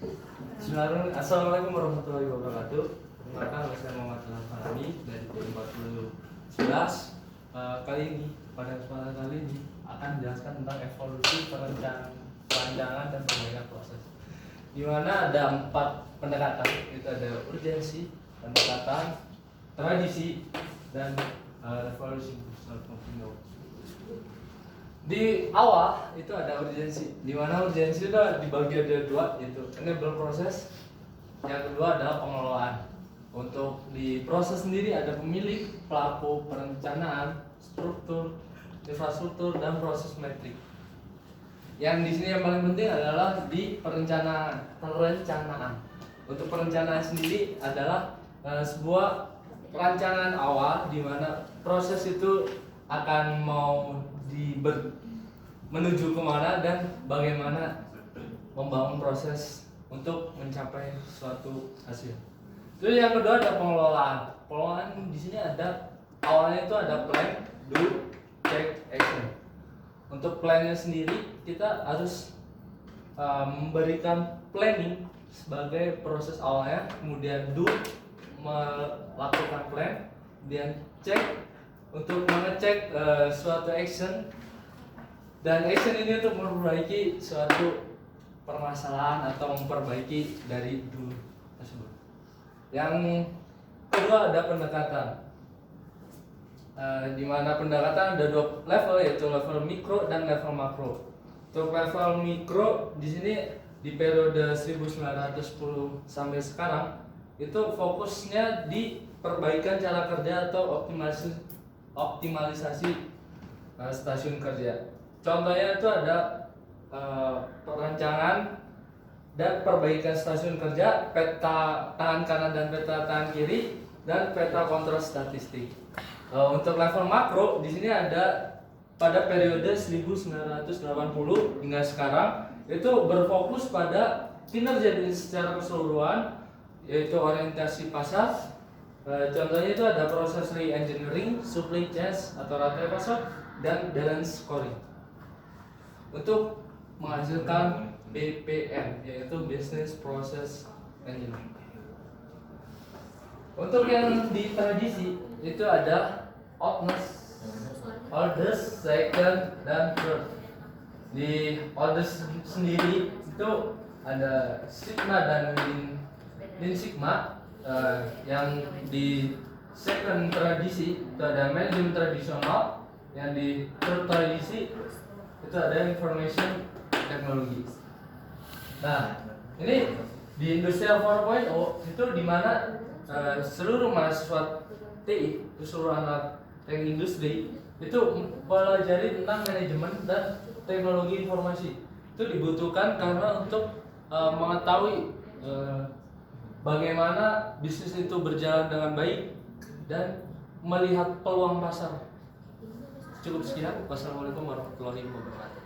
Bismillahirrahmanirrahim. Assalamualaikum warahmatullahi wabarakatuh. Perkenalkan, saya Muhammad Fahmi dari tim 4011. Kali ini, pada kesempatan kali ini akan menjelaskan tentang evolusi perancangan dan perbaikan proses. Di mana ada 4 pendekatan, itu ada urgensi, pendekatan, tradisi, dan revolusi. Di awal itu ada urgensi, di mana urgensi itu dibagi ada 2, yaitu enable proses, yang kedua adalah pengelolaan. Untuk di proses sendiri ada pemilik, pelaku, perencanaan, struktur, infrastruktur, dan proses metrik. Yang di sini yang paling penting adalah di perencanaan. Untuk perencanaan sendiri adalah sebuah perancangan awal di mana proses itu akan menuju kemana dan bagaimana membangun proses untuk mencapai suatu hasil. Terus yang kedua ada pengelolaan. Pengelolaan di sini ada awalnya itu ada plan, do, check, action. Untuk plannya sendiri kita harus memberikan planning sebagai proses awalnya, kemudian do melakukan plan, kemudian check untuk mengecek suatu action, dan action ini untuk memperbaiki suatu permasalahan atau memperbaiki dari do tersebut. Yang kedua ada pendekatan, di mana pendekatan ada 2 level, yaitu level mikro dan level makro. Untuk level mikro di sini di periode 1910 sampai sekarang itu fokusnya di perbaikan cara kerja atau optimalisasi stasiun kerja. Contohnya itu ada perancangan dan perbaikan stasiun kerja, peta tangan kanan dan peta tangan kiri, dan peta kontrol statistik. Untuk level makro di sini ada pada periode 1980 hingga sekarang itu berfokus pada kinerja secara keseluruhan, yaitu orientasi pasar. Contohnya itu ada proses re-engineering, supply chain atau rantai pasok, dan balance scoring untuk menghasilkan BPM, yaitu Business Process Engineering. Untuk yang di tradisi itu ada orders, second, dan third. Di orders sendiri itu ada sigma dan min sigma. Yang di second tradisi itu ada management tradisional, yang di third tradisi itu ada information teknologi. Nah, ini di Industrial 4.0 itu di mana seluruh mahasiswa TI, seluruh anak teknik industri itu mempelajari tentang manajemen dan teknologi informasi. Itu dibutuhkan karena untuk mengetahui bagaimana bisnis itu berjalan dengan baik dan melihat peluang pasar. Cukup sekian. Wassalamualaikum warahmatullahi wabarakatuh.